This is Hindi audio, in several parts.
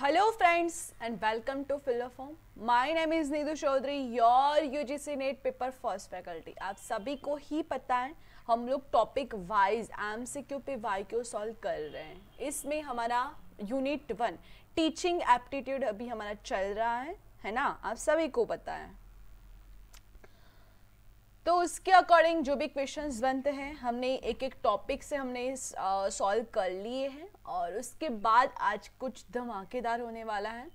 Hello friends and welcome to Fill the Form. My name is Neetu Chaudhary, your UGC NET paper first faculty. आप सभी को ही पता है हम लोग टॉपिक वाइज एमसीक्यू पे वाईक्यू सॉल्व कर रहे हैं। इसमें हमारा यूनिट 1 टीचिंग एप्टीट्यूड अभी हमारा चल रहा है ना, आप सभी को पता है। तो उसके अकॉर्डिंग जो भी क्वेश्चंस बनते हैं हमने एक एक टॉपिक से हमने सॉल्व कर लिए हैं और उसके बाद आज कुछ धमाकेदार होने वाला है।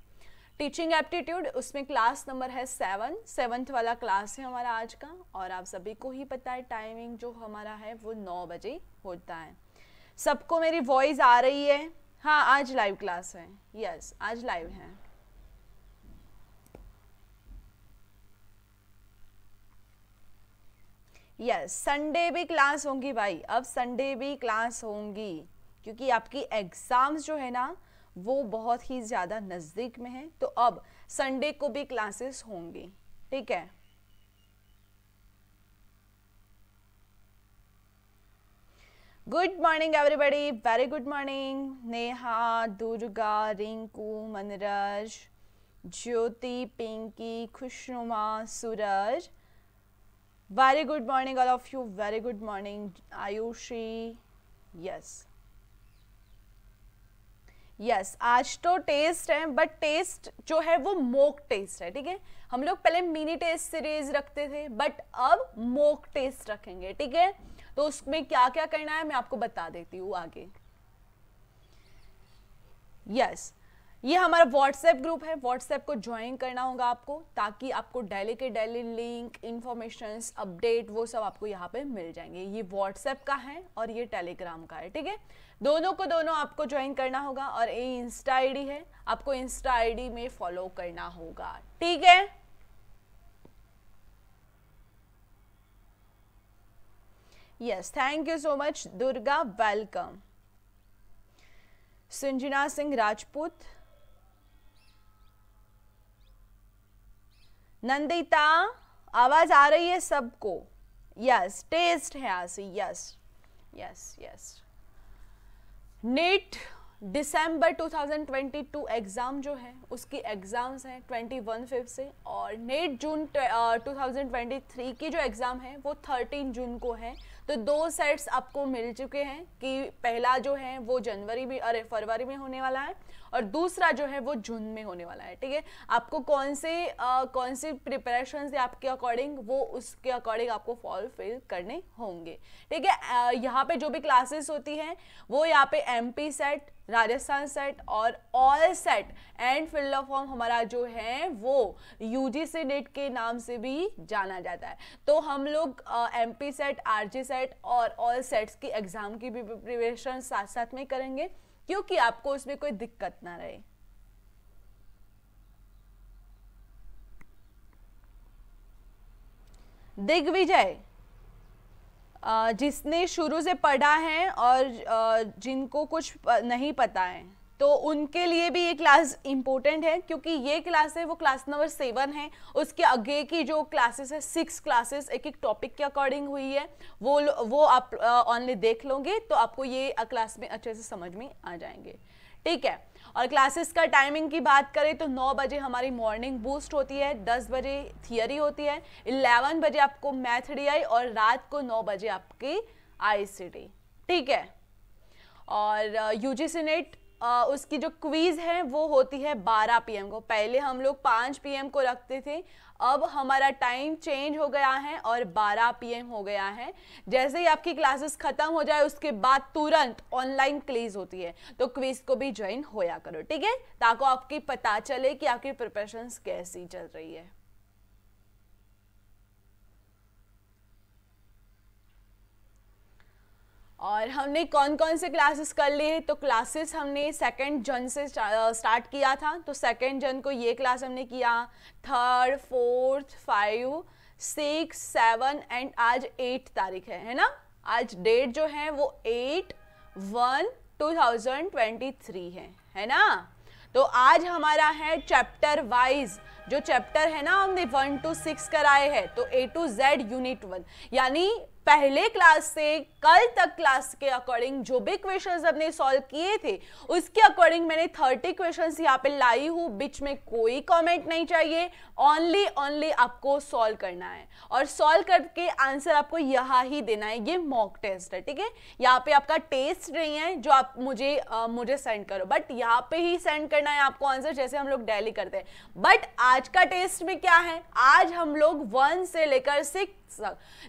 टीचिंग एप्टीट्यूड उसमें क्लास नंबर है 7th वाला क्लास है हमारा आज का। और आप सभी को ही पता है टाइमिंग जो हमारा है वो 9 बजे होता है। सबको मेरी वॉइस आ रही है? हाँ, आज लाइव क्लास है। यस, आज लाइव है। यस, संडे भी क्लास होंगी भाई, अब संडे भी क्लास होंगी क्योंकि आपकी एग्जाम्स जो है ना वो बहुत ही ज़्यादा नज़दीक में है, तो अब संडे को भी क्लासेस होंगी, ठीक है। Good morning everybody, very good morning. Neha, Durga, Rinku, Manraj, Jyoti, Pinky, Khushnuma, Suraj, very good morning all of you, very good morning. Ayushi, yes, आज तो टेस्ट है, बट टेस्ट जो है वो मॉक टेस्ट है, ठीक है। हम लोग पहले मिनी टेस्ट सीरीज रखते थे बट अब मॉक टेस्ट रखेंगे, ठीक है। तो उसमें क्या क्या करना है मैं आपको बता देती हूँ आगे। यस, ये हमारा व्हाट्सएप ग्रुप है, व्हाट्सएप को ज्वाइन करना होगा आपको ताकि आपको डेली के डेली लिंक, इंफॉर्मेशंस, अपडेट वो सब आपको यहाँ पे मिल जाएंगे। ये व्हाट्सएप का है और ये टेलीग्राम का है, ठीक है। दोनों को दोनों आपको ज्वाइन करना होगा। और ये इंस्टा आईडी है, आपको इंस्टा आईडी में फॉलो करना होगा, ठीक है। Yes, thank you so much Durga, welcome. Sanjana Singh Rajput, Nandita, आवाज आ रही है सबको? यस, टेस्ट है आज। यस। नीट दिसंबर 2022 एग्जाम जो है उसकी एग्जाम्स हैं 21 से, और नेट जून 2023 की जो एग्जाम है वो 13 जून को है। तो 2 सेट्स आपको मिल चुके हैं कि पहला जो है वो फरवरी में होने वाला है और दूसरा जो है वो जून में होने वाला है, ठीक है। आपको कौन सी प्रिपरेशन है आपके अकॉर्डिंग, वो उसके अकॉर्डिंग आपको फॉर्म फिल करने होंगे, ठीक है। यहाँ पे जो भी क्लासेस होती हैं वो यहाँ पे MP सेट, राजस्थान सेट और all SET and fill the form हमारा जो है वो UGC नेट के नाम से भी जाना जाता है। तो हम लोग MP सेट, RG सेट और ऑल सेट्स की एग्जाम की भी प्रिपरेशन साथ साथ में करेंगे क्योंकि आपको उसमें कोई दिक्कत ना रहे। दिग्विजय, जिसने शुरू से पढ़ा है और जिनको कुछ नहीं पता है तो उनके लिए भी ये क्लास इम्पोर्टेंट है क्योंकि ये क्लास है वो क्लास नंबर 7 है। उसके आगे की जो क्लासेस है 6 क्लासेस एक एक टॉपिक के अकॉर्डिंग हुई है, वो आप ऑनली देख लोगे तो आपको ये क्लास में अच्छे से समझ में आ जाएंगे, ठीक है। और क्लासेस का टाइमिंग की बात करें तो 9 बजे हमारी मॉर्निंग बूस्ट होती है, 10 बजे थियरी होती है, 11 बजे आपको मैथ DI और रात को 9 बजे आपकी ICT, ठीक है। और UGC नेट उसकी जो क्वीज है वो होती है 12 PM को। पहले हम लोग 5 PM को रखते थे, अब हमारा टाइम चेंज हो गया है और 12 PM हो गया है। जैसे ही आपकी क्लासेस खत्म हो जाए उसके बाद तुरंत ऑनलाइन क्विज होती है, तो क्विज को भी ज्वाइन होया करो, ठीक है, ताकि आपकी पता चले कि आपकी प्रिपरेशंस कैसी चल रही है। और हमने कौन कौन से क्लासेस कर लिए, तो क्लासेस हमने 2 जन से स्टार्ट किया था। तो 2 जन को ये क्लास हमने किया, 3rd, 4th, 5, 6, 7 एंड आज 8 तारीख है ना। आज डेट जो है वो 8/1/2023 है ना। तो आज हमारा है चैप्टर वाइज जो चैप्टर है ना हमने 1 to 6 कराए हैं, तो A to Z यूनिट 1 यानी पहले क्लास से कल तक क्लास के अकॉर्डिंग जो भी क्वेश्चंस हमने सॉल्व किए थे उसके अकॉर्डिंग मैंने 30 क्वेश्चंस यहाँ पे लाई हूँ. बीच में कोई कमेंट नहीं चाहिए, ओनली आपको सॉल्व करना है और सॉल्व करके आंसर आपको यहाँ ही देना है. ये मॉक टेस्ट है, ठीक है. यहाँ पे आपका टेस्ट नहीं है जो आप मुझे सेंड करो, बट यहाँ पे ही सेंड करना है आपको आंसर, जैसे हम लोग डेली करते हैं. बट आज का टेस्ट में क्या है, आज हम लोग 1 से लेकर 6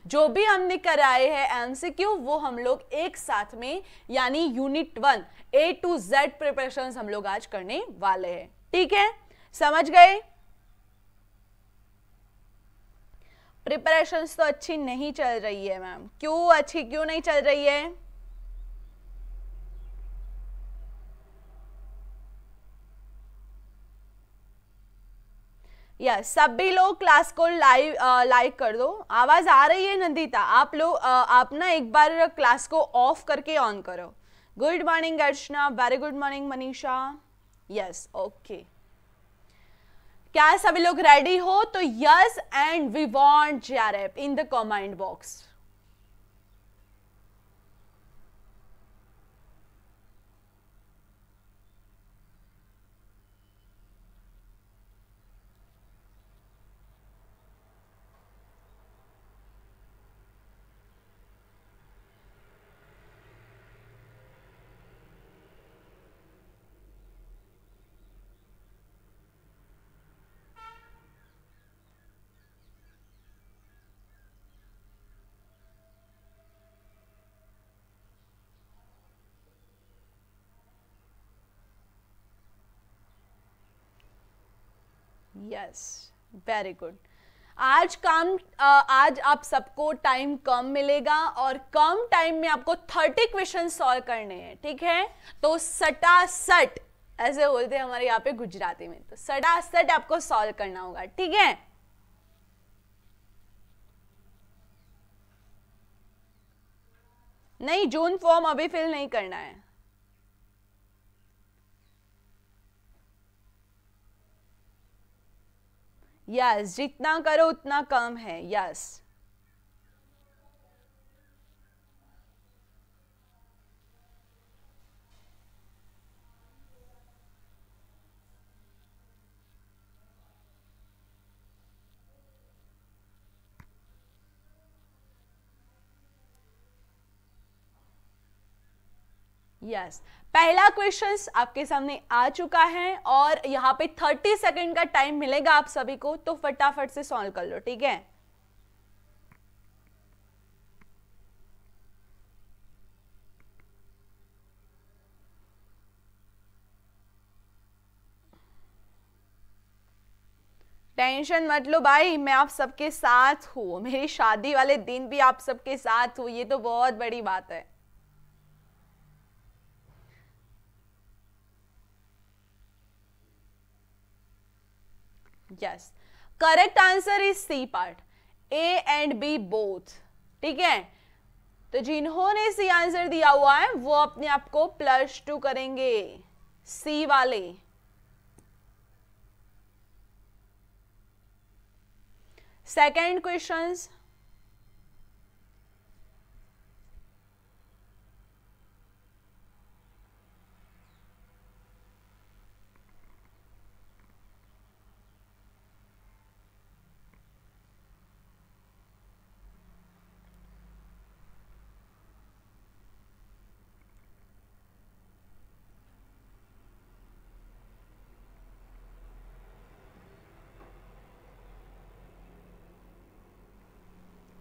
जो भी हमने कराए हैं एमसीक्यू वो हम लोग एक साथ में यानी unit 1 A to Z preparations हम लोग आज करने वाले हैं. ठीक है, समझ गए. प्रिपरेशंस तो अच्छी नहीं चल रही है मैम. क्यों नहीं चल रही है? यस, सभी लोग क्लास को लाइक कर दो. आवाज आ रही है नंदिता? आप ना एक बार क्लास को ऑफ करके ऑन करो. Good morning Archana, very good morning Manisha. Yes, okay. क्या सभी लोग रेडी हो? तो yes and we want JRF in the comment box. Yes, very good. आज आप सबको टाइम कम मिलेगा और कम टाइम में आपको 30 क्वेश्चन सॉल्व करने हैं. ठीक है, तो सटासट ऐसे बोलते हैं हमारे यहाँ पे गुजराती में, तो सटासट आपको सॉल्व करना होगा. ठीक है, नहीं जून फॉर्म अभी फिल नहीं करना है. यस, जितना करो उतना कम है. Yes, yes. पहला क्वेश्चन आपके सामने आ चुका है और यहाँ पे 30 सेकंड का टाइम मिलेगा आप सभी को, तो फटाफट से सॉल्व कर लो. ठीक है, टेंशन मत लो भाई, मैं आप सबके साथ हूँ. मेरी शादी वाले दिन भी आप सबके साथ हूँ, ये तो बहुत बड़ी बात है. Yes, correct answer is C part, A and B both. ठीक है, तो जिन्होंने सी आंसर दिया हुआ है वो अपने आप को +2 करेंगे, सी वाले. Second questions.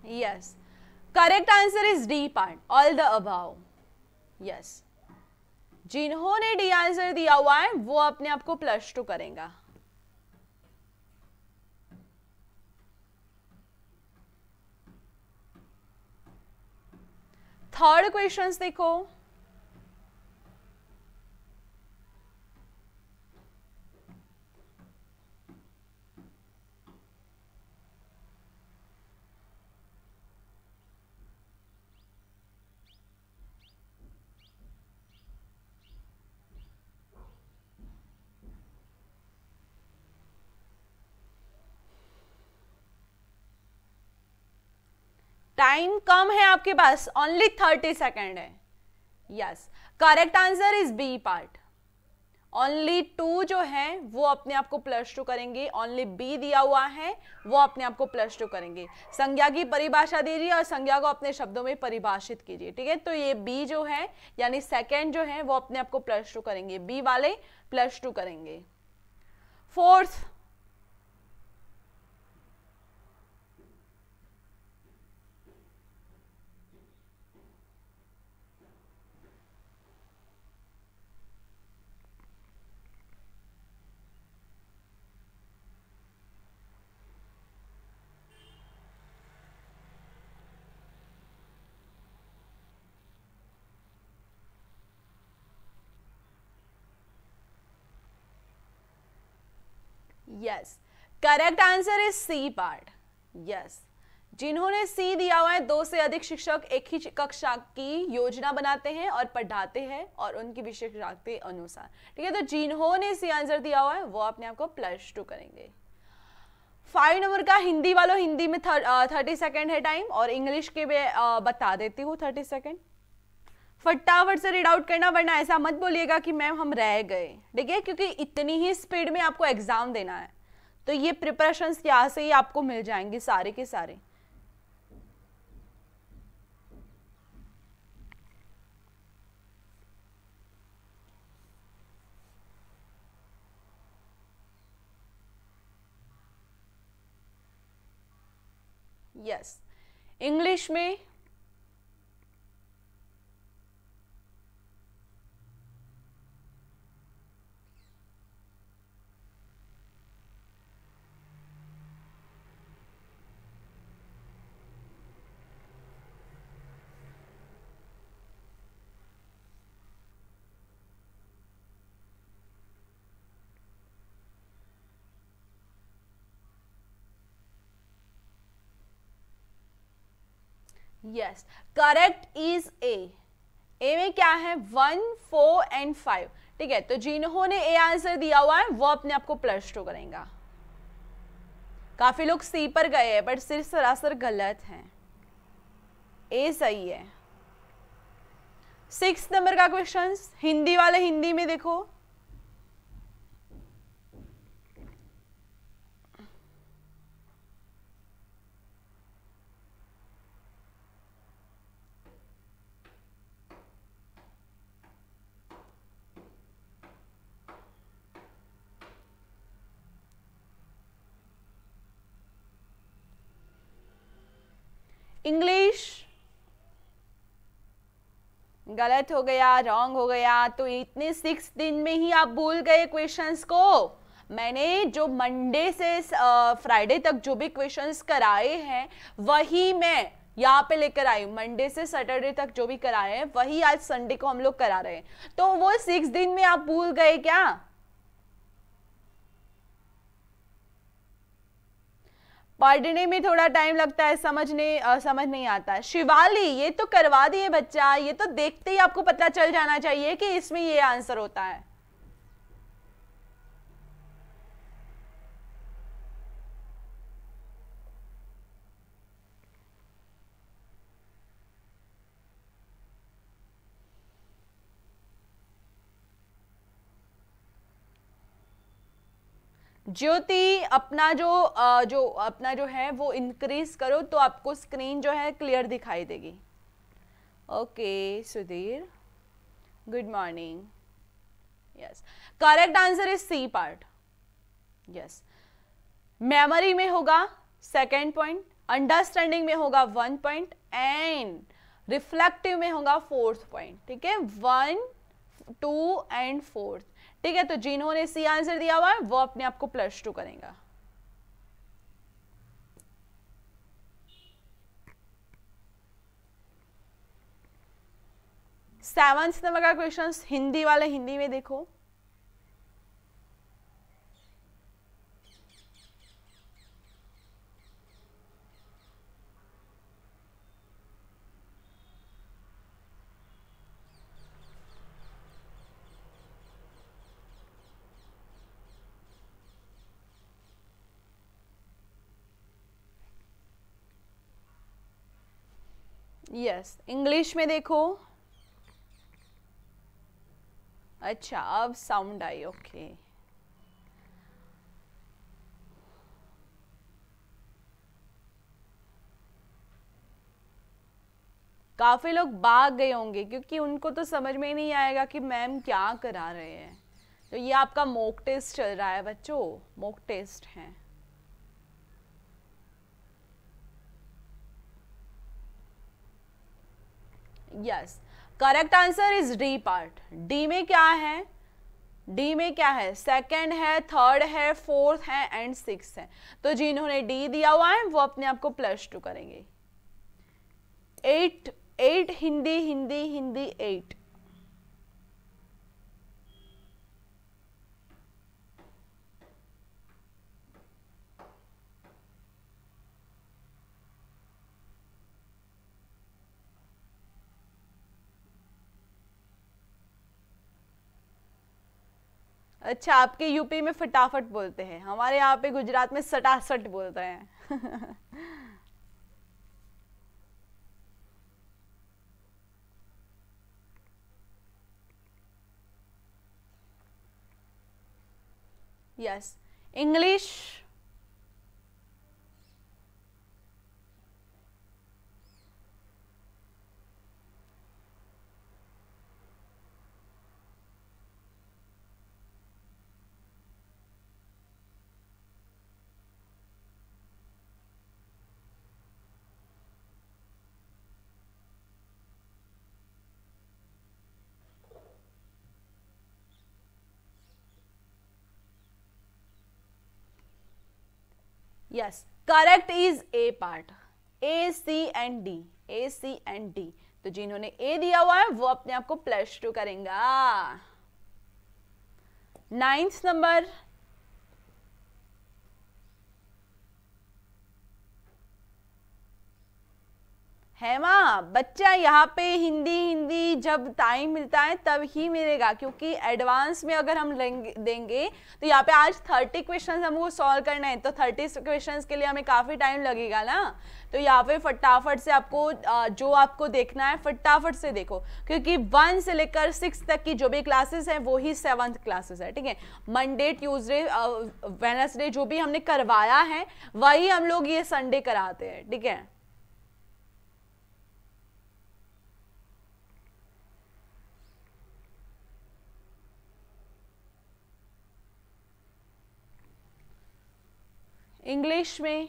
Yes, correct answer is D part, all the above. Yes, जिन्होंने डी आंसर दिया हुआ है वो अपने आप को +2 करेगा. थर्ड क्वेश्चंस देखो. टाइम कम है आपके पास, ओनली 30 सेकेंड है। Yes, correct answer is B part. Only 2 जो है वो अपने आप को +2 करेंगे, ओनली बी दिया हुआ है वो अपने आप को +2 करेंगे। संज्ञा की परिभाषा दीजिए और संज्ञा को अपने शब्दों में परिभाषित कीजिए, ठीक है। तो ये बी जो है यानी सेकेंड जो है वो अपने आप को +2 करेंगे, बी वाले +2 करेंगे। Fourth, yes, correct answer is C part. Yes, जिन्होंने सी दिया हुआ है 2 से अधिक शिक्षक एक ही कक्षा की योजना बनाते हैं और पढ़ाते हैं और उनकी विशेषता के अनुसार, ठीक है। तो जिन्होंने सी आंसर दिया हुआ है वो अपने आप को +2 करेंगे। 5 नंबर का हिंदी वालों, हिंदी में 30 सेकेंड है टाइम और इंग्लिश के में बता देती हूँ 30 सेकेंड। फटाफट से रीड आउट करना, वरना ऐसा मत बोलिएगा कि मैम हम रह गए, ठीक है, क्योंकि इतनी ही स्पीड में आपको एग्जाम देना है। तो ये प्रिपरेशंस यहाँ से ही आपको मिल जाएंगे सारे के सारे। यस, इंग्लिश में यस, करेक्ट इज ए में क्या है 1, 4 एंड 5, ठीक है। तो जिन्होंने ए आंसर दिया हुआ है वो अपने आप को +2 करेंगे। काफी लोग सी पर गए हैं बट सिर्फ सरासर गलत है, ए सही है। 6 नंबर का क्वेश्चन, हिंदी वाले हिंदी में देखो। इंग्लिश गलत हो गया, रॉन्ग हो गया। तो इतने 6 दिन में ही आप भूल गए क्वेश्चंस को। मैंने जो मंडे से फ्राइडे तक जो भी क्वेश्चंस कराए हैं वही मैं यहाँ पे लेकर आई। मंडे से सैटरडे तक जो भी कराए हैं वही आज संडे को हम लोग करा रहे हैं। तो वो 6 दिन में आप भूल गए क्या? पढ़ने में थोड़ा टाइम लगता है, समझ नहीं आता है। शिवाली, ये तो करवा दिए बच्चा, ये तो देखते ही आपको पता चल जाना चाहिए कि इसमें ये आंसर होता है। ज्योति, अपना जो है वो इंक्रीज करो तो आपको स्क्रीन जो है क्लियर दिखाई देगी। Okay Sudhir, good morning. Yes, correct answer is C part. Yes, memory में होगा 2nd पॉइंट, अंडरस्टैंडिंग में होगा 1 पॉइंट एंड रिफ्लेक्टिव में होगा 4th पॉइंट। ठीक है, 1, 2 एंड 4th। ठीक है, तो जिन्होंने सी आंसर दिया हुआ है वो अपने आप को +2 करेगा। सेवंथ नंबर का क्वेश्चन हिंदी वाले हिंदी में देखो। यस, इंग्लिश में देखो। अच्छा, अब साउंड आई, ओके। काफी लोग भाग गए होंगे क्योंकि उनको तो समझ में ही नहीं आएगा कि मैम क्या करा रहे हैं। तो ये आपका मॉक टेस्ट चल रहा है बच्चों, मॉक टेस्ट है। Yes, correct answer is D part. D में क्या है? डी में क्या है? सेकंड है, थर्ड है, फोर्थ है एंड सिक्स है। तो जिन्होंने डी दिया हुआ है वो अपने आप को +2 करेंगे। 8 8 हिंदी हिंदी हिंदी 8। अच्छा, आपके यूपी में फटाफट बोलते हैं, हमारे यहाँ पे गुजरात में सटासट बोलते हैं। Yes, English. Yes, correct is A part, A C and D, A C and D. तो जिन्होंने ए दिया हुआ है वो अपने आप को +2 करेंगे। 9th number. हेमा, बच्चा यहाँ पे हिंदी हिंदी जब टाइम मिलता है तब ही मिलेगा, क्योंकि एडवांस में अगर हम देंगे तो यहाँ पे आज 30 क्वेश्चंस हमको सॉल्व करना है, तो 30 क्वेश्चंस के लिए हमें काफ़ी टाइम लगेगा ना। तो यहाँ पे फटाफट से आपको जो आपको देखना है फटाफट से देखो, क्योंकि 1 से लेकर 6 तक की जो भी क्लासेस हैं वो ही 7th क्लासेस है, ठीक है। मंडे, ट्यूसडे, वेडनेसडे जो भी हमने करवाया है वही हम लोग ये संडे कराते हैं, ठीक है। इंग्लिश में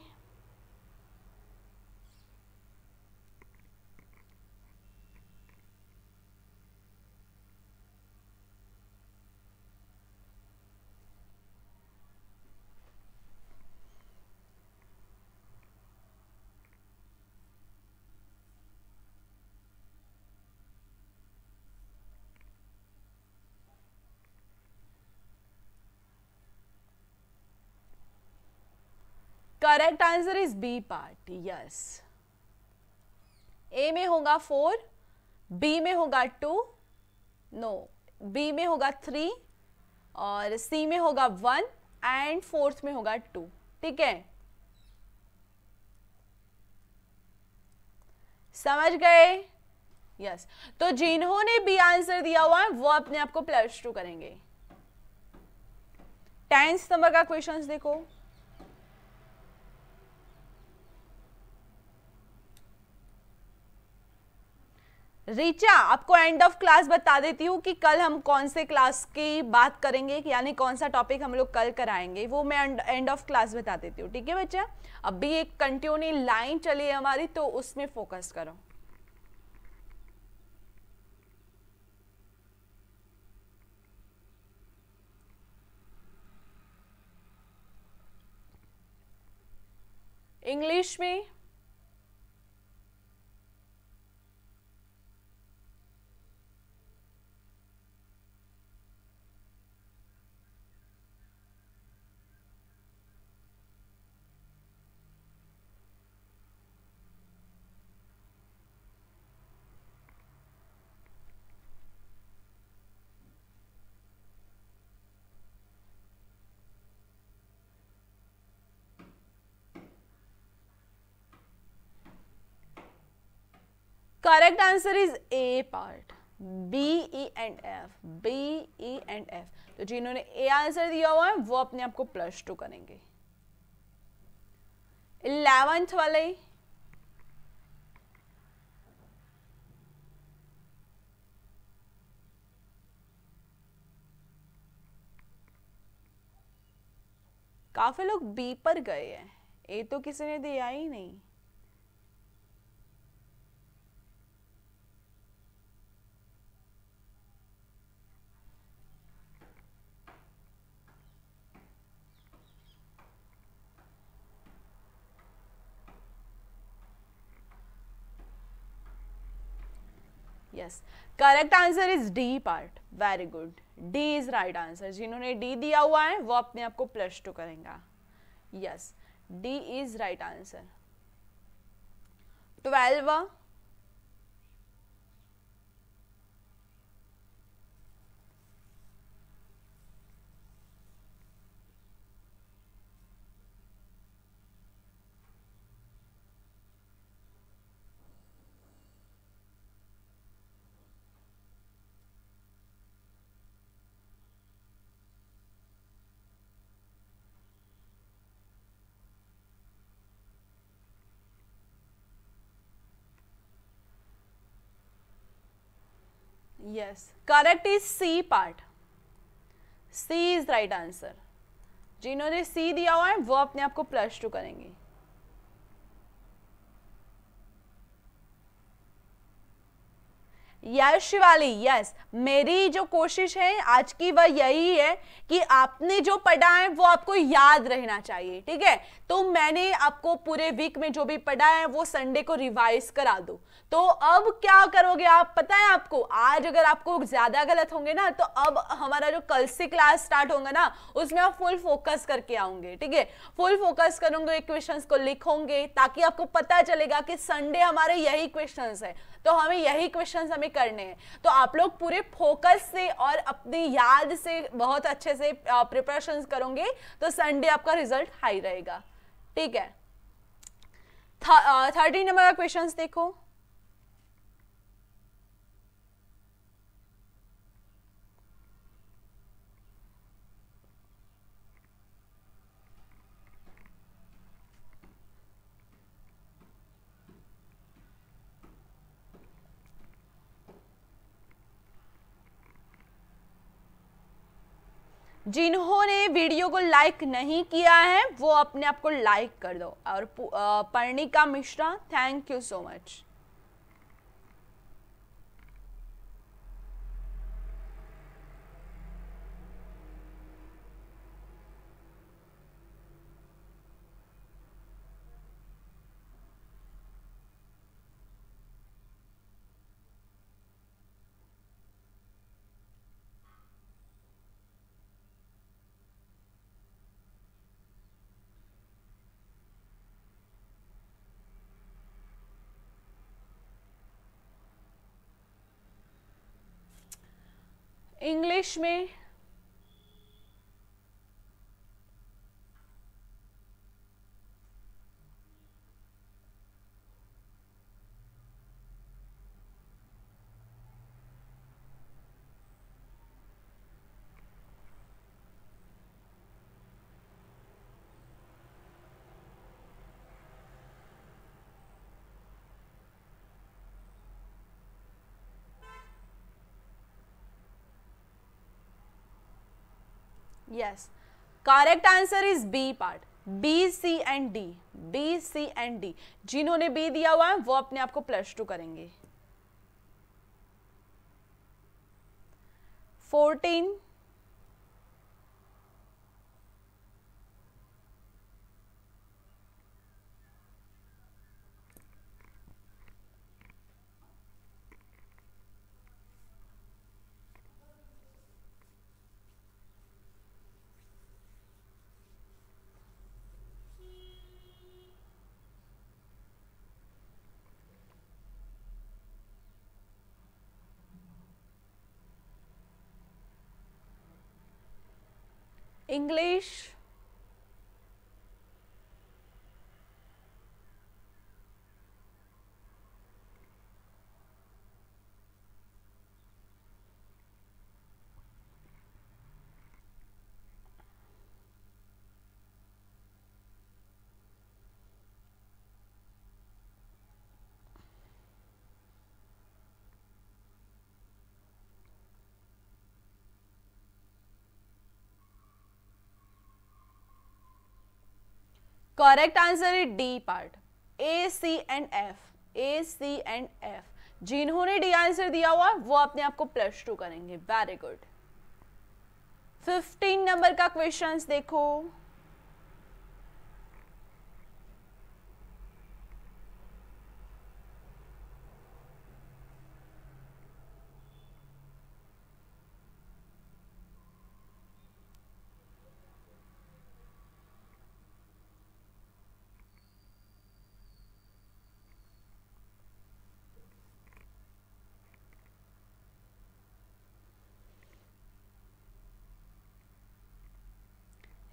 correct answer is B part. Yes, A में होगा 4, बी में होगा 2, नो, बी में होगा 3 और सी में होगा 1 एंड फोर्थ में होगा 2, ठीक है। समझ गए? यस, तो जिन्होंने बी आंसर दिया हुआ है वो अपने आप को +2 करेंगे। 10th नंबर का क्वेश्चन देखो। रीचा, आपको एंड ऑफ क्लास बता देती हूँ कि कल हम कौन से क्लास की बात करेंगे, यानी कौन सा टॉपिक हम लोग कल कराएंगे, वो मैं एंड ऑफ क्लास बता देती हूँ, ठीक है बच्चा। अभी एक कंटिन्यू लाइन चली है हमारी, तो उसमें फोकस करो। इंग्लिश में correct answer is A part, B E and F, B E and F. तो जिन्होंने ए आंसर दिया हुआ है वो अपने आप को +2 करेंगे। 11th वाले काफी लोग बी पर गए हैं, ए तो किसी ने दिया ही नहीं। Yes, correct answer is D part, very good, D is right answer. जिन्होंने डी दिया हुआ है वो अपने आप को +2 करेंगे। Yes, D is right answer. 12वां, yes, correct is C part, C is right answer. जिन्होंने सी दिया हुआ है वो अपने आप को +2 करेंगे। यस शिवाली, यस, मेरी जो कोशिश है आज की वह यही है कि आपने जो पढ़ा है वो आपको याद रहना चाहिए, ठीक है। तो मैंने आपको पूरे वीक में जो भी पढ़ा है वो संडे को रिवाइज करा दो। तो अब क्या करोगे आप, पता है आपको, आज अगर आपको ज्यादा गलत होंगे ना तो अब हमारा जो कल से क्लास स्टार्ट होगा ना उसमें आप फुल फोकस करके आओगे, ठीक है। फुल फोकस करोगे, क्वेश्चंस को लिखोगे ताकि आपको पता चलेगा कि संडे हमारे यही क्वेश्चंस है, तो हमें यही क्वेश्चंस हमें करने हैं। तो आप लोग पूरे फोकस से और अपनी याद से बहुत अच्छे से प्रिपरेशन करोगे तो संडे आपका रिजल्ट हाई रहेगा, ठीक है। 13 नंबर का क्वेश्चंस देखो। जिन्होंने वीडियो को लाइक नहीं किया है वो अपने आप को लाइक कर दो। और Parnika Mishra, thank you so much. English में yes, correct answer is B part, B C and D, B C and D. जिन्होंने बी दिया हुआ है वो अपने आप को +2 करेंगे। 14, इंग्लिश, करेक्ट आंसर है D part, A C and F, A C and F. जिन्होंने डी आंसर दिया हुआ वो अपने आप को +2 करेंगे। Very good. 15 नंबर का क्वेश्चंस देखो।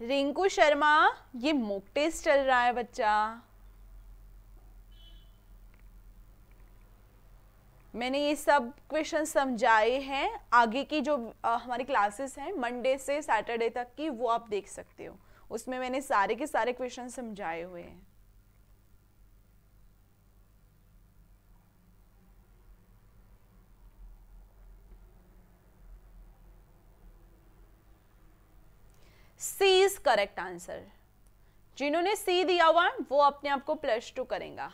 रिंकू शर्मा, ये मॉक टेस्ट चल रहा है बच्चा। मैंने ये सब क्वेश्चन समझाए हैं। आगे की जो हमारी क्लासेस हैं मंडे से सैटरडे तक की, वो आप देख सकते हो, उसमें मैंने सारे के सारे क्वेश्चन समझाए हुए हैं। सी इज करेक्ट आंसर। जिन्होंने सी दिया हुआ वो अपने आप को +2 करेगा।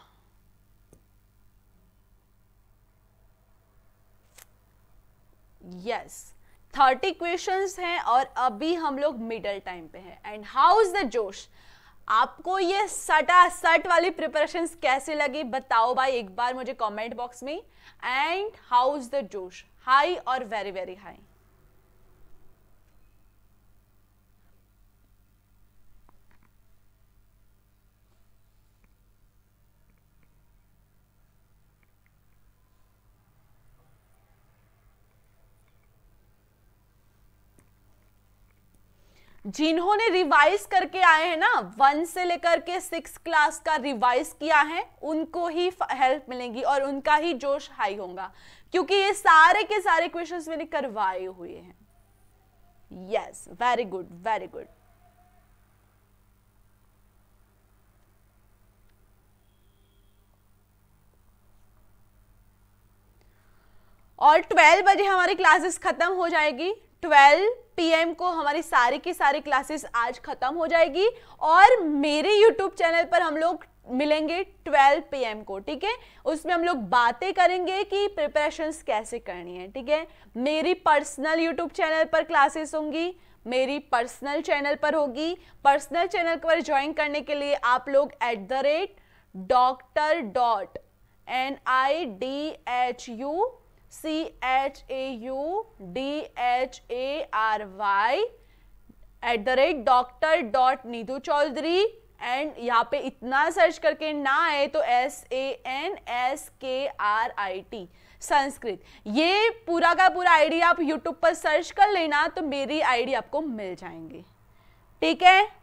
यस, 30 क्वेश्चंस हैं और अभी हम लोग मिडल टाइम पे हैं। एंड हाउ इज द जोश? आपको ये सट वाली प्रिपरेशंस कैसे लगी बताओ भाई एक बार मुझे कमेंट बॉक्स में। एंड हाउ इज द जोश? हाई और वेरी वेरी हाई? जिन्होंने रिवाइज करके आए हैं ना, 1 से लेकर के 6 क्लास का रिवाइज किया है, उनको ही हेल्प मिलेगी और उनका ही जोश हाई होगा, क्योंकि ये सारे के सारे क्वेश्चंस मैंने करवाए हुए हैं। Yes, very good very good. और 12 बजे हमारी क्लासेस खत्म हो जाएगी। 12 PM को हमारी सारी की सारी क्लासेस आज खत्म हो जाएगी और मेरे YouTube चैनल पर हम लोग मिलेंगे 12 PM को, ठीक है। उसमें हम लोग बातें करेंगे कि प्रिपरेशंस कैसे करनी है, ठीक है। मेरी पर्सनल YouTube चैनल पर क्लासेस होंगी, मेरी पर्सनल चैनल पर होगी। पर्सनल चैनल पर ज्वाइन करने के लिए आप लोग @dr.DHU CHARY एंड यहाँ पे इतना सर्च करके ना आए तो SANSKRIT संस्कृत, ये पूरा का पूरा आईडी आप यूट्यूब पर सर्च कर लेना तो मेरी आईडी आपको मिल जाएंगी, ठीक है।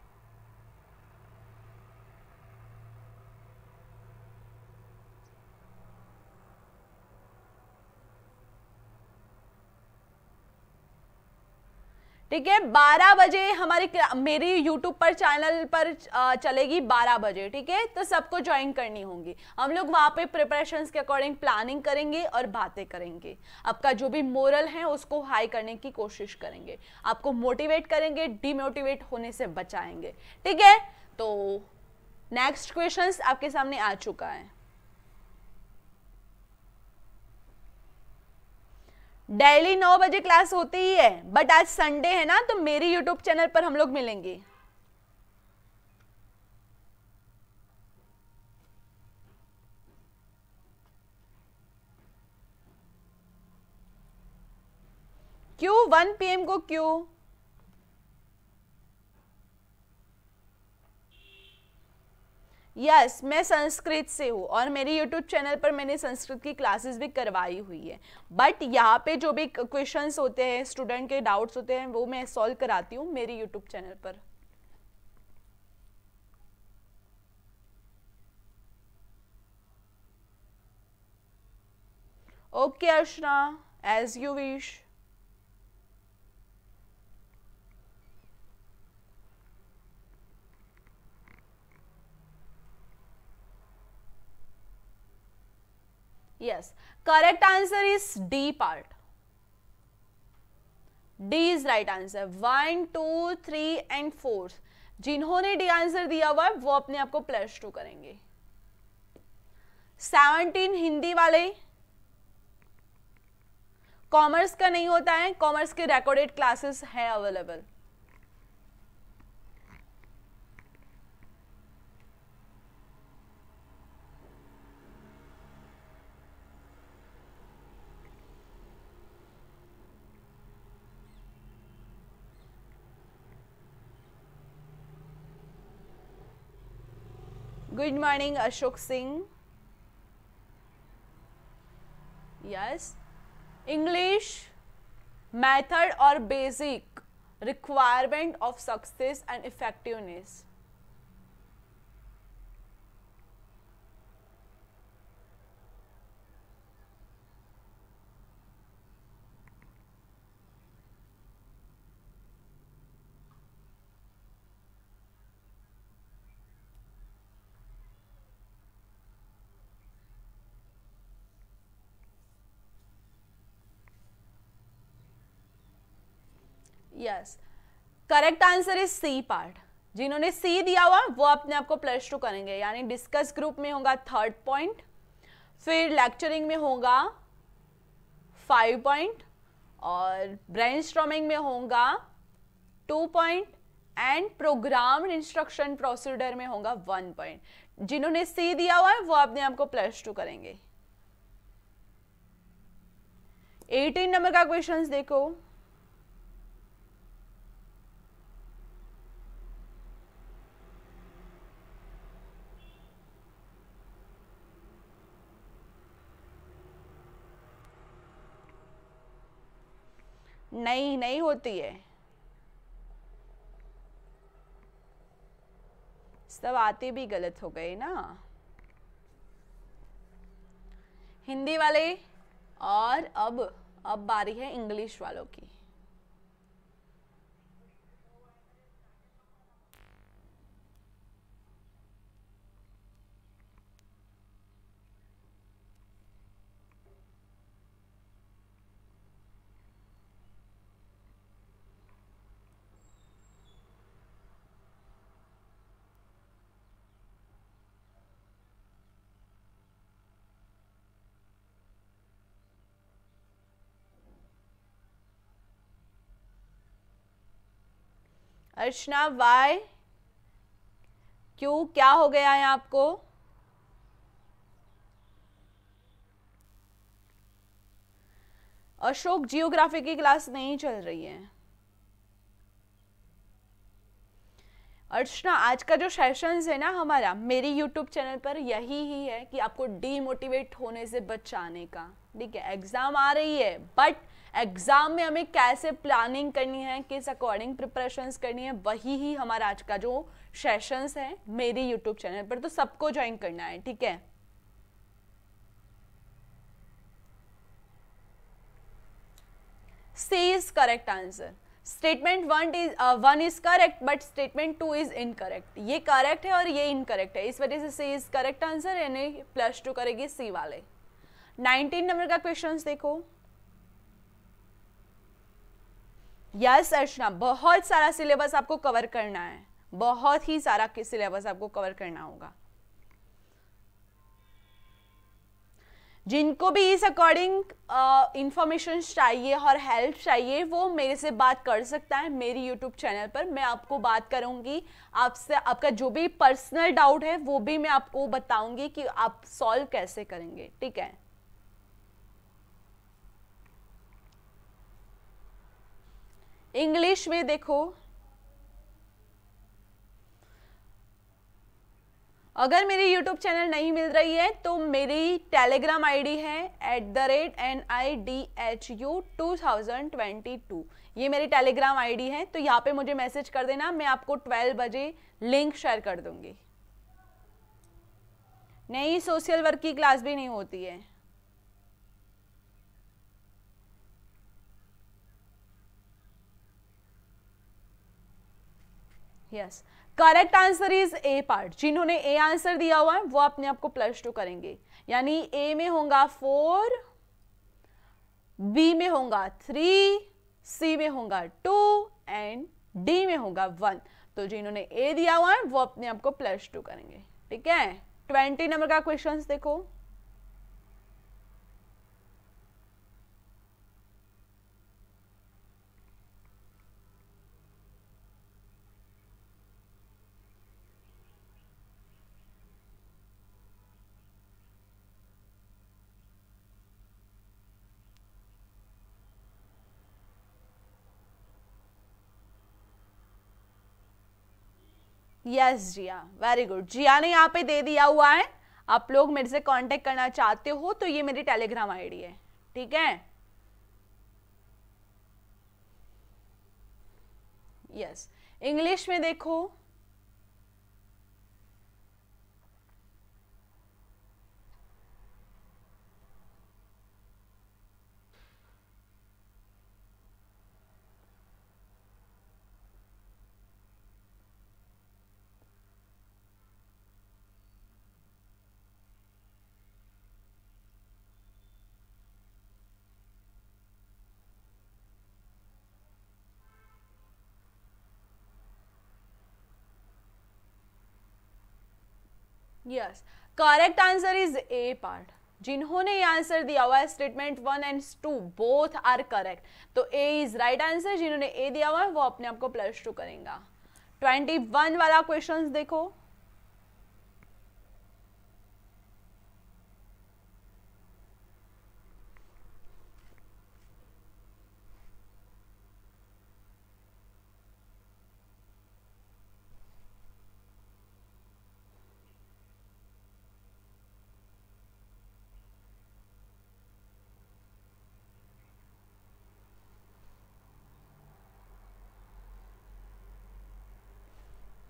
ठीक है, 12 बजे हमारी मेरी यूट्यूब पर चैनल पर चलेगी 12 बजे, ठीक है। तो सबको ज्वाइन करनी होगी। हम लोग वहां पे प्रिपरेशंस के अकॉर्डिंग प्लानिंग करेंगे और बातें करेंगे। आपका जो भी मोरल है उसको हाई करने की कोशिश करेंगे, आपको मोटिवेट करेंगे, डिमोटिवेट होने से बचाएंगे, ठीक है। तो नेक्स्ट क्वेश्चंस आपके सामने आ चुका है। डेली 9 बजे क्लास होती ही है, बट आज संडे है ना, तो मेरी यूट्यूब चैनल पर हम लोग मिलेंगे। क्यों 1 PM को क्यों? यस, मैं संस्कृत से हूँ और मेरे यूट्यूब चैनल पर मैंने संस्कृत की क्लासेस भी करवाई हुई है। बट यहाँ पे जो भी क्वेश्चंस होते हैं, स्टूडेंट के डाउट्स होते हैं, वो मैं सॉल्व कराती हूँ मेरे यूट्यूब चैनल पर। Okay Archana, as you wish. Yes, correct answer is D part. D is right answer. 1, 2, 3 and 4. जिन्होंने डी आंसर दिया हुआ है वो अपने आप को +2 करेंगे। 17 हिंदी वाले, कॉमर्स का नहीं होता है, कॉमर्स के रिकॉर्डेड क्लासेस हैं available. Good morning Ashok Singh. Yes, English method और basic requirement of success and effectiveness. Yes, correct answer is C part. जिन्होंने सी दिया हुआ वो अपने आप को +2 करेंगे, यानी डिस्कस ग्रुप में होगा 3rd पॉइंट, फिर लेक्चरिंग में होगा 5 पॉइंट, और ब्रेनस्टॉर्मिंग में होगा 2 point, and programme instruction procedure में होगा 1 पॉइंट। जिन्होंने सी दिया हुआ है वो अपने आप को +2 करेंगे। 18 नंबर का क्वेश्चन देखो। नहीं होती है, सब आते भी गलत हो गए ना हिंदी वाले। और अब बारी है इंग्लिश वालों की। अर्चना, वाई, क्यों, क्या हो गया है आपको? अशोक, जियोग्राफी की क्लास नहीं चल रही है। अर्चना, आज का जो सेशंस है ना हमारा मेरी यूट्यूब चैनल पर यही ही है कि आपको डीमोटिवेट होने से बचाने का। ठीक है, एग्जाम आ रही है, बट एग्जाम में हमें कैसे प्लानिंग करनी है, किस अकॉर्डिंग प्रिपरेशंस करनी है, वही ही हमारा आज का जो सेशंस है मेरी यूट्यूब चैनल पर, तो सबको ज्वाइन करना है। ठीक है, C is correct answer. Statement 1 is correct but statement 2 is incorrect. ये करेक्ट है और ये इनकरेक्ट है, इस वजह से सी इज करेक्ट आंसर, यानी +2 करेगी सी वाले। 19 नंबर का क्वेश्चन देखो। यस अर्चना, बहुत सारा सिलेबस आपको कवर करना है, बहुत ही सारा सिलेबस आपको कवर करना होगा। जिनको भी इस अकॉर्डिंग इंफॉर्मेशन चाहिए और हेल्प चाहिए वो मेरे से बात कर सकता है मेरी यूट्यूब चैनल पर। मैं आपको बात करूंगी आपसे, आपका जो भी पर्सनल डाउट है वो भी मैं आपको बताऊंगी कि आप सॉल्व कैसे करेंगे। ठीक है, इंग्लिश में देखो, अगर मेरी यूट्यूब चैनल नहीं मिल रही है तो मेरी टेलीग्राम आईडी है @NIDHU2022। ये मेरी टेलीग्राम आईडी है, तो यहाँ पे मुझे मैसेज कर देना, मैं आपको 12 बजे लिंक शेयर कर दूंगी। नहीं, सोशल वर्क की क्लास भी नहीं होती है। Yes, correct answer is A part. जिन्होंने ए आंसर दिया हुआ है वो अपने आप को +2 करेंगे, यानी ए में होगा 4, बी में होगा 3, सी में होगा 2 एंड डी में होगा 1। तो जिन्होंने ए दिया हुआ है वो अपने आप को +2 करेंगे। ठीक है, 20 नंबर का क्वेश्चन देखो। यस जिया, वेरी गुड। जिया ने यहाँ पे दे दिया हुआ है, आप लोग मेरे से कांटेक्ट करना चाहते हो तो ये मेरी टेलीग्राम आईडी है। ठीक है, यस। इंग्लिश में देखो, yes, correct answer is A part. जिन्होंने ये आंसर दिया हुआ है statement 1 and 2 both are correct, तो ए इज राइट आंसर। जिन्होंने ए दिया हुआ है वो अपने आप को +2 करेंगे। 21 वाला क्वेश्चन देखो।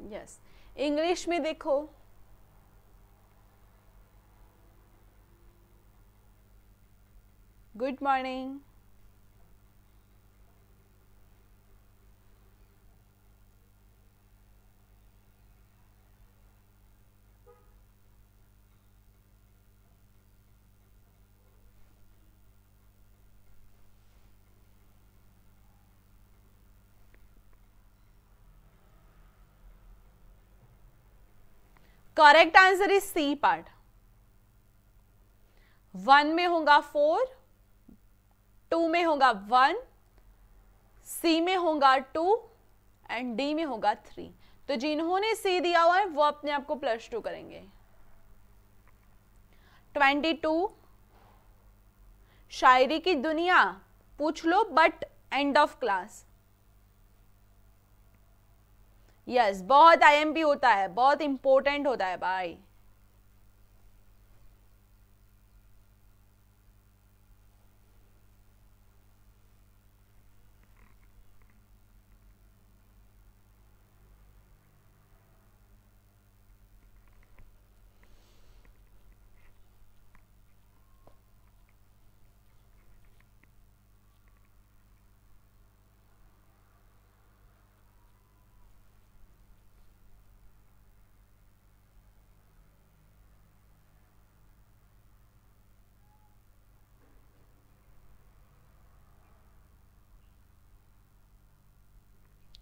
यस, इंग्लिश में देखो। Good morning. Correct answer is C part. 1 में होगा 4, 2 में होगा 1, सी में होगा 2 एंड डी में होगा 3। तो जिन्होंने सी दिया हुआ है वो अपने आप को +2 करेंगे। 22, शायरी की दुनिया पूछ लो but end of class. Yes, बहुत आईएमपी होता है, बहुत इंपॉर्टेंट होता है भाई।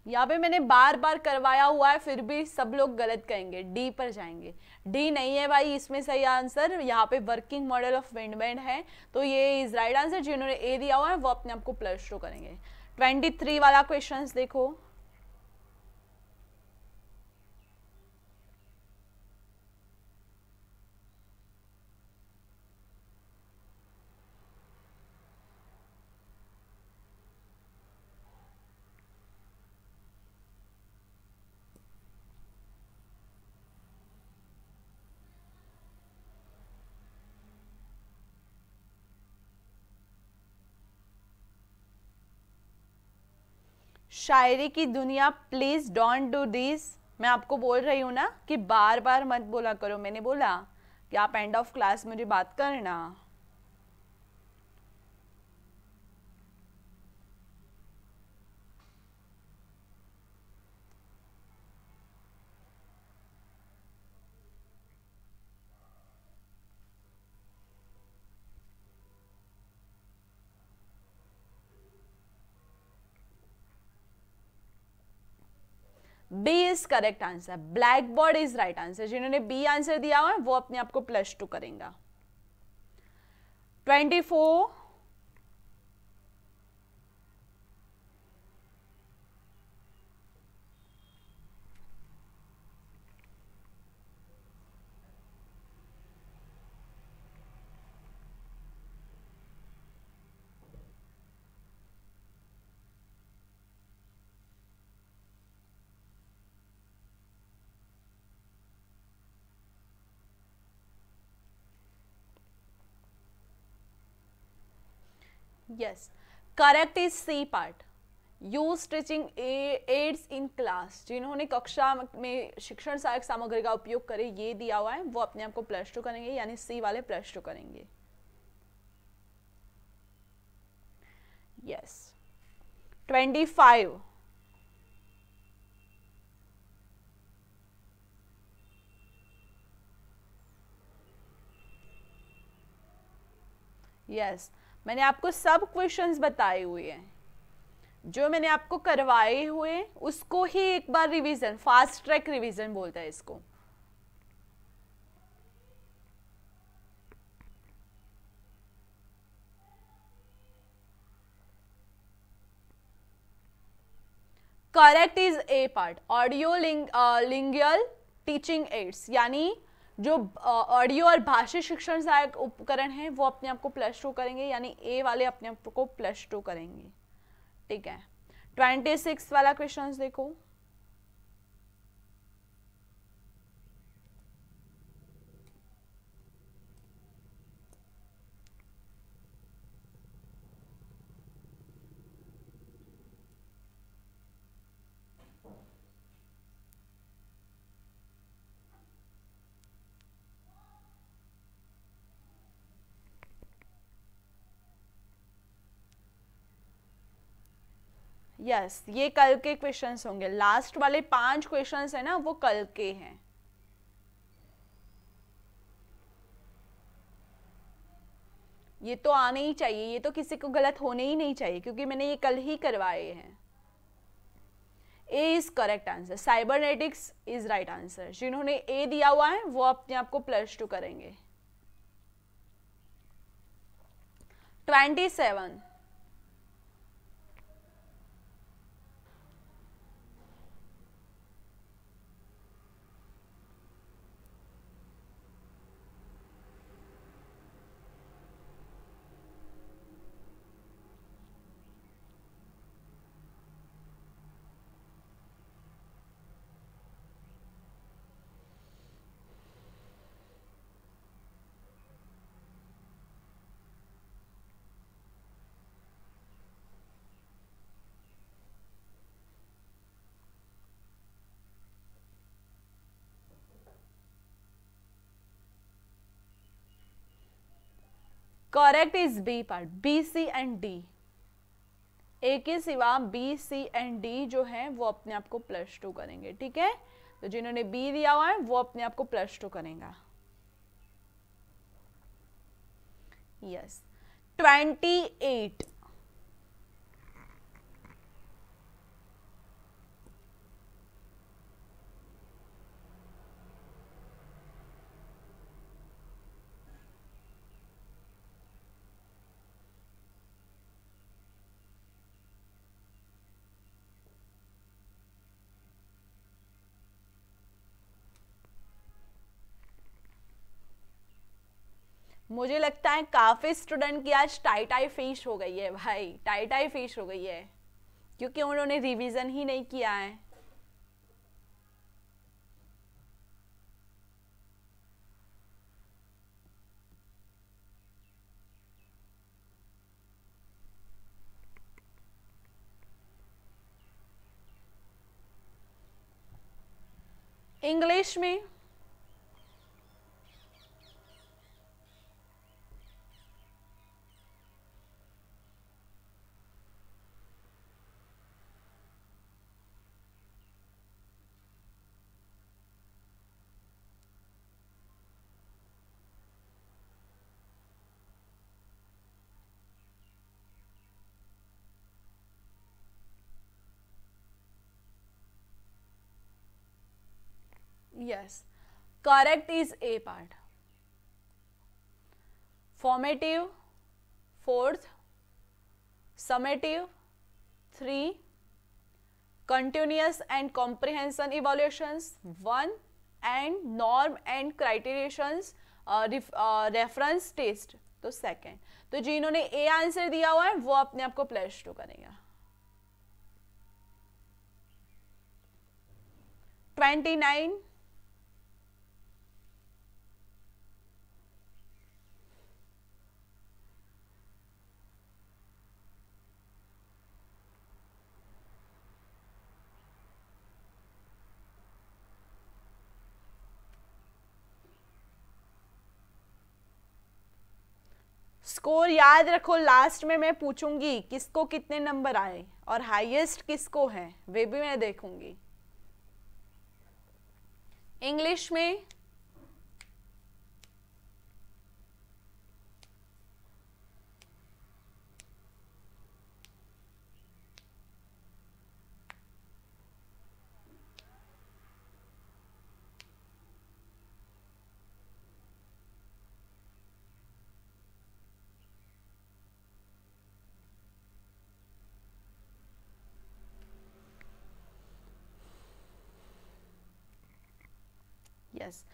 यहाँ पे मैंने बार बार करवाया हुआ है, फिर भी सब लोग गलत कहेंगे, डी पर जाएंगे। डी नहीं है भाई इसमें सही आंसर, यहाँ पे वर्किंग मॉडल ऑफ विंडबैंड है, तो ये इज राइट आंसर। जिन्होंने ए दिया हुआ है वो अपने आप को +2 करेंगे। 23 वाला क्वेश्चन देखो। शायरी की दुनिया, प्लीज डोंट डू दिस। मैं आपको बोल रही हूँ ना कि बार बार मत बोला करो। मैंने बोला कि आप एंड ऑफ क्लास मुझे बात करना। B is correct answer, black board is right answer. जिन्होंने बी आंसर दिया हुआ है वो अपने आप को +2 करेंगे। 24 yes, correct is C part. Use teaching aids in class, जिन्होंने कक्षा में शिक्षण सहायक सामग्री का उपयोग करे ये दिया हुआ है वो अपने आप को +2 करेंगे, यानी सी वाले +2 करेंगे। यस। 25 यस, मैंने आपको सब क्वेश्चंस बताए हुए हैं, जो मैंने आपको करवाए हुए उसको ही एक बार रिवीजन, फास्ट ट्रैक रिवीजन बोलता है इसको। Correct is A part, audio lingual teaching ads, यानी जो ऑडियो और भाषी शिक्षण सहायक उपकरण हैं वो अपने आप को +2 करेंगे, यानी ए वाले अपने आप को +2 करेंगे। ठीक है, 26 वाला क्वेश्चन देखो। यस, ये कल के क्वेश्चंस होंगे, लास्ट वाले 5 क्वेश्चंस है ना वो कल के हैं। ये तो आने ही चाहिए, ये तो किसी को गलत होने ही नहीं चाहिए क्योंकि मैंने ये कल ही करवाए हैं। A is correct answer, cybernetics is right answer. जिन्होंने ए दिया हुआ है वो अपने आप को +2 करेंगे। 27 correct is B part, B C and D. A के सिवा बी सी एंड डी जो है वो अपने आप को +2 करेंगे। ठीक है, तो जिन्होंने बी दिया हुआ है वो अपने आप को +2 करेंगे। यस। 28 मुझे लगता है काफी स्टूडेंट की आज टाई टाई फिश हो गई है भाई, टाई टाई फिश हो गई है क्योंकि उन्होंने रिवीजन ही नहीं किया है। इंग्लिश में Yes. Correct is A part. Formative, 4th. Summative, 3. Continuous and comprehension evaluations, 1. And norm and criteriations reference test, तो सेकेंड. तो जिन्होंने ए आंसर दिया हुआ है वो अपने आप को +2 करेंगे. 29. स्कोर याद रखो, लास्ट में मैं पूछूंगी किसको कितने नंबर आए और हाईएस्ट किसको है, वे भी मैं देखूंगी. इंग्लिश में yes,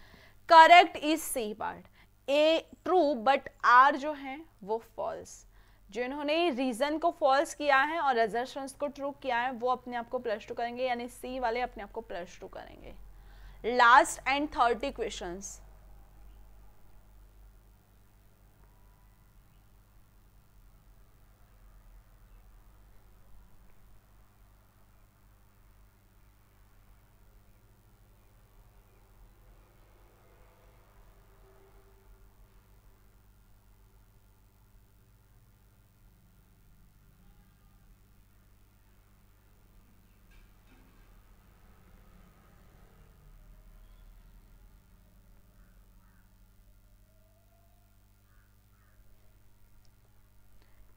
correct is C part. A true but R जो है वो फॉल्स. जिन्होंने रीजन को फॉल्स किया है और असर्शंस को ट्रू किया है वो अपने आप को +2 करेंगे, यानी सी वाले अपने आप को +2 करेंगे. Last and 30 questions.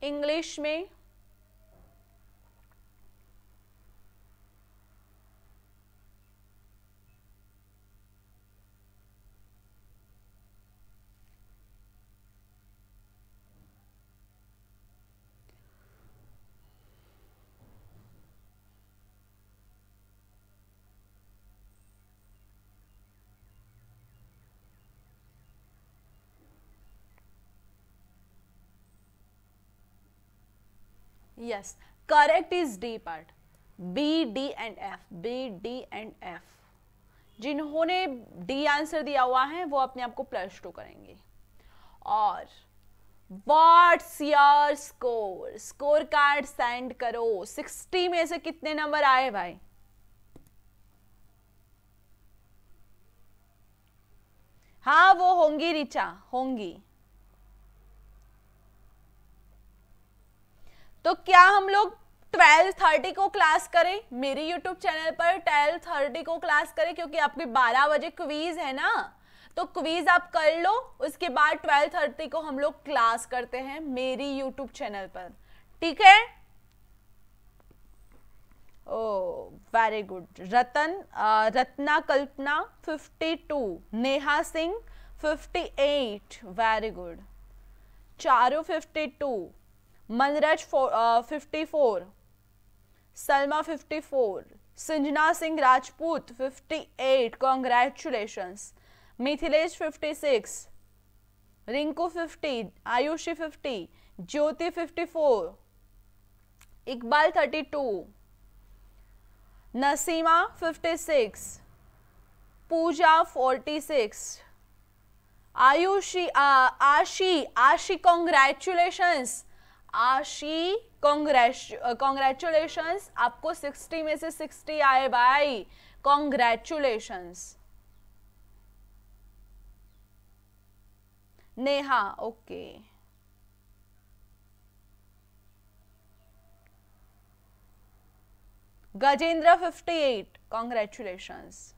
इंग्लिश में yes, correct is D part. B D and F, B D and F. जिन्होंने डी आंसर दिया हुआ है वो अपने आप को +2 करेंगे. और what's your score, score card send करो. 60 में से कितने नंबर आए भाई? हाँ वो होंगी रिचा, होंगी. तो क्या हम लोग 12:30 को क्लास करें? मेरे YouTube चैनल पर 12:30 को क्लास करें, क्योंकि आपकी 12 बजे क्वीज है ना, तो क्वीज आप कर लो, उसके बाद 12:30 को हम लोग क्लास करते हैं मेरी YouTube चैनल पर. ठीक है? ओ वेरी गुड. रत्ना कल्पना 52, Neha Singh 58, very good. Charu 52, मनरज 54, Salma 54, Sanjana Singh Rajput 58, congratulations. Mithilesh 56, Rinku 50, Ayushi 50, ज्योति 54, इकबाल 32, नसीमा 56, पूजा 46, आयुषी आशी कॉन्ग्रेचुलेशंस. आशी कॉन्ग्रेचुलेशंस, आपको 60 में से 60 आए भाई, congratulations. Neha okay. Gajendra 58, congratulations.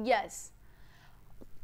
Yes,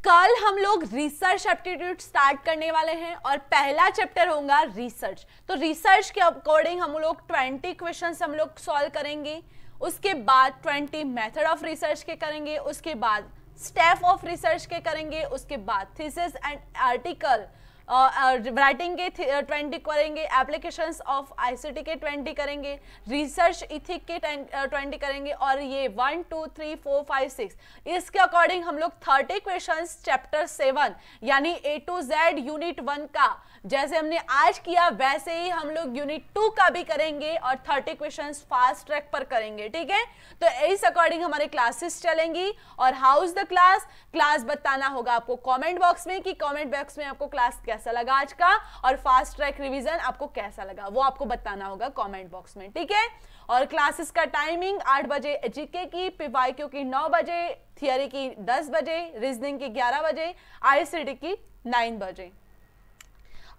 कल हम लोग रिसर्च एप्टीट्यूड स्टार्ट करने वाले हैं और पहला चैप्टर होगा रिसर्च। तो रिसर्च के अकॉर्डिंग हम लोग 20 क्वेश्चंस हम लोग सॉल्व करेंगे, उसके बाद 20 मेथड ऑफ रिसर्च के करेंगे, उसके बाद स्टेप ऑफ रिसर्च के करेंगे, उसके बाद थीसिस एंड आर्टिकल राइटिंग के 20 करेंगे, एप्लीकेशंस ऑफ आईसीटी के 20 करेंगे, रिसर्च इथिक के 20 करेंगे, और ये 1 2 3 4 5 6 इसके अकॉर्डिंग हम लोग 30 क्वेश्चंस चैप्टर 7 यानी A to Z यूनिट 1 का जैसे हमने आज किया वैसे ही हम लोग यूनिट 2 का भी करेंगे और 30 क्वेश्चंस फास्ट ट्रैक पर करेंगे। ठीक है, तो इस अकॉर्डिंग हमारे क्लासेस चलेंगी। और how is the class, class बताना होगा आपको कमेंट बॉक्स में कि कमेंट बॉक्स में आपको क्लास कैसा लगा आज का, और फास्ट ट्रैक रिवीजन आपको कैसा लगा वो आपको बताना होगा कमेंट बॉक्स में। ठीक है, और क्लासेस का टाइमिंग 8 बजे जीके की, पीवाईक्यू की 9 बजे, थियरी की 10 बजे, रीजनिंग की 11 बजे, आईसीटी की 9 बजे।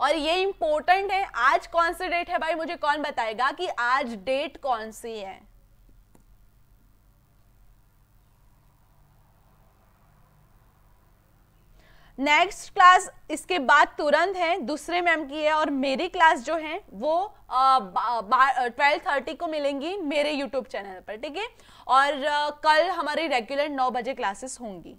और ये इंपॉर्टेंट है, आज कौन सी डेट है भाई, मुझे कौन बताएगा कि आज डेट कौन सी है। नेक्स्ट क्लास इसके बाद तुरंत है, दूसरे मैम की है, और मेरी क्लास जो है वो 12:30 को मिलेंगी मेरे यूट्यूब चैनल पर। ठीक है, और कल हमारी रेगुलर 9 बजे क्लासेस होंगी।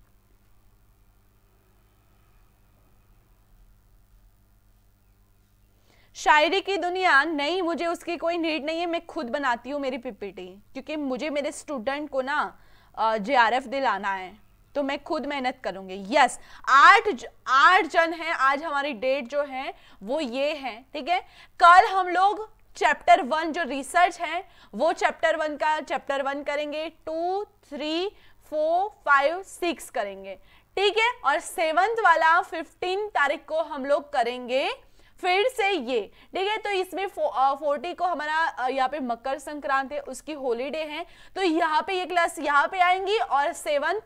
शायरी की दुनिया नहीं, मुझे उसकी कोई नीड नहीं है, मैं खुद बनाती हूँ मेरी पीपीटी, क्योंकि मुझे मेरे स्टूडेंट को ना JRF दिलाना है, तो मैं खुद मेहनत करूंगी। यस, 8 जन है आज, हमारी डेट जो है वो ये है। ठीक है, कल हम लोग चैप्टर 1 जो रिसर्च है वो चैप्टर 1 का चैप्टर 1 करेंगे, 2 3 4 5 6 करेंगे। ठीक है, और 7th वाला 15 तारीख को हम लोग करेंगे फिर से ये। ठीक है, तो इसमें 40 को हमारा यहाँ पे मकर संक्रांति है, उसकी हॉलीडे है, तो यहाँ पे ये क्लास यहाँ पे आएंगी और 7th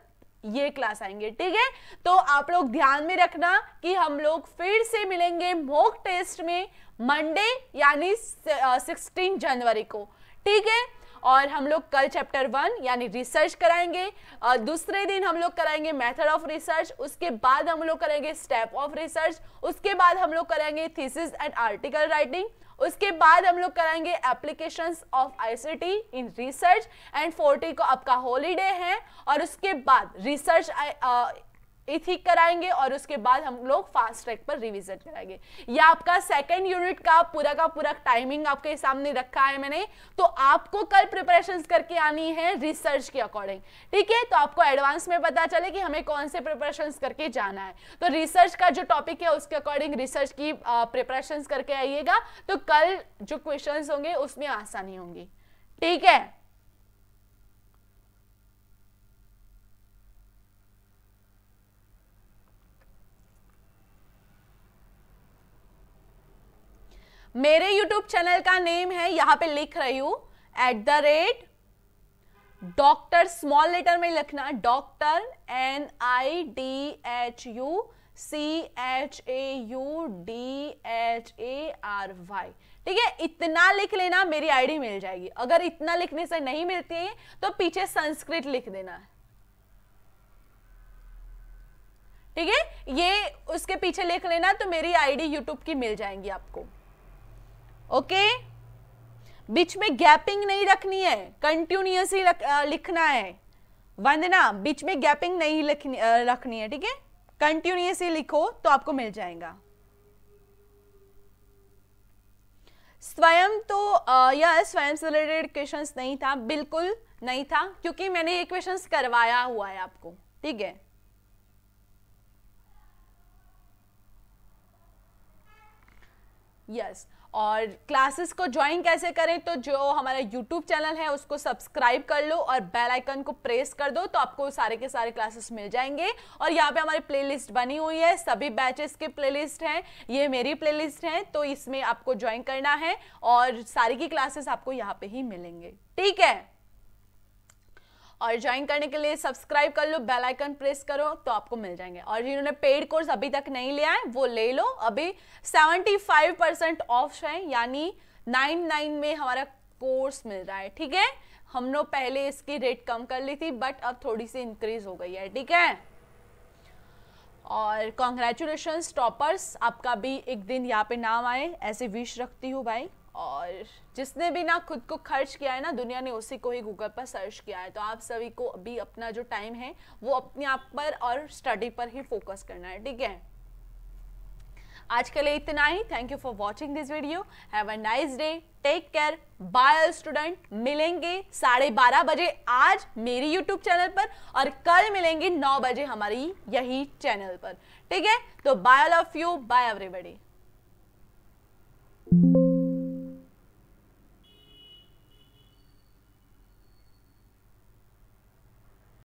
ये क्लास आएंगे। ठीक है, तो आप लोग ध्यान में रखना कि हम लोग फिर से मिलेंगे मॉक टेस्ट में मंडे यानी 16 जनवरी को। ठीक है, और हम लोग कल चैप्टर 1 यानी रिसर्च कराएंगे, दूसरे दिन हम लोग कराएंगे मेथड ऑफ रिसर्च, उसके बाद हम लोग करेंगे स्टेप ऑफ रिसर्च, उसके बाद हम लोग कराएंगे थीसिस एंड आर्टिकल राइटिंग, उसके बाद हम लोग कराएंगे applications of ICT in research, and 40 को आपका हॉलीडे है, और उसके बाद रिसर्च इथिक कराएंगे, और उसके बाद हम लोग फास्ट ट्रैक पर रिवीजन कराएंगे। यह आपका सेकंड यूनिट का पूरा टाइमिंग आपके सामने रखा है मैंने, तो आपको कल प्रिपरेशंस करके आनी है रिसर्च के अकॉर्डिंग। ठीक है, तो आपको एडवांस में पता चले कि हमें कौन से प्रिपरेशंस करके जाना है, तो रिसर्च का जो टॉपिक है उसके अकॉर्डिंग रिसर्च की प्रिपरेशंस करके आइएगा, तो कल जो क्वेश्चंस होंगे उसमें आसानी होंगी। ठीक है, मेरे YouTube चैनल का नेम है, यहां पे लिख रही हूं @डॉक्टर, स्मॉल लेटर में लिखना, डॉक्टर NIDHUCHAUDHARY। ठीक है, इतना लिख लेना, मेरी आईडी मिल जाएगी। अगर इतना लिखने से नहीं मिलती है तो पीछे संस्कृत लिख देना। ठीक है, ये उसके पीछे लिख लेना तो मेरी आईडी YouTube की मिल जाएंगी आपको। ओके, बीच में गैपिंग नहीं रखनी है, कंटिन्यूअसली लिखना है। वंदना, बीच में गैपिंग नहीं रखनी है। ठीक है, कंटिन्यूअसली लिखो तो आपको मिल जाएगा। स्वयं तो यह स्वयं से रिलेटेड क्वेश्चंस नहीं था, बिल्कुल नहीं था, क्योंकि मैंने ये क्वेश्चंस करवाया हुआ है आपको। ठीक है, यस, और क्लासेस को ज्वाइन कैसे करें, तो जो हमारा यूट्यूब चैनल है उसको सब्सक्राइब कर लो और बेल आइकन को प्रेस कर दो, तो आपको सारे के सारे क्लासेस मिल जाएंगे। और यहाँ पे हमारी प्लेलिस्ट बनी हुई है, सभी बैचेस की प्लेलिस्ट है, ये मेरी प्लेलिस्ट है, तो इसमें आपको ज्वाइन करना है और सारी की क्लासेस आपको यहाँ पे ही मिलेंगे। ठीक है, और ज्वाइन करने के लिए सब्सक्राइब कर लो, बेल आइकन प्रेस करो तो आपको मिल जाएंगे। और जिन्होंने पेड कोर्स अभी तक नहीं लिया है वो ले लो, अभी 75% ऑफ है, यानी 99 में हमारा कोर्स मिल रहा है। ठीक है, हमने पहले इसकी रेट कम कर ली थी, बट अब थोड़ी सी इंक्रीज हो गई है, ठीक है। और कॉन्ग्रेचुलेशंस टॉपर्स, आपका भी एक दिन यहाँ पे नाम आए ऐसे विश रखती हूँ भाई। और जिसने भी ना खुद को खर्च किया है ना, दुनिया ने उसी को ही गूगल पर सर्च किया है। तो आप सभी को अभी अपना जो टाइम है वो अपने आप पर और स्टडी पर ही फोकस करना है, ठीक है। आज के लिए इतना ही। Thank you for watching this video. Have a nice day, take care, bye student. मिलेंगे 12:30 बजे आज मेरी यूट्यूब चैनल पर, और कल मिलेंगे 9 बजे हमारी यही चैनल पर, ठीक है। तो bye all of you, bye everybody.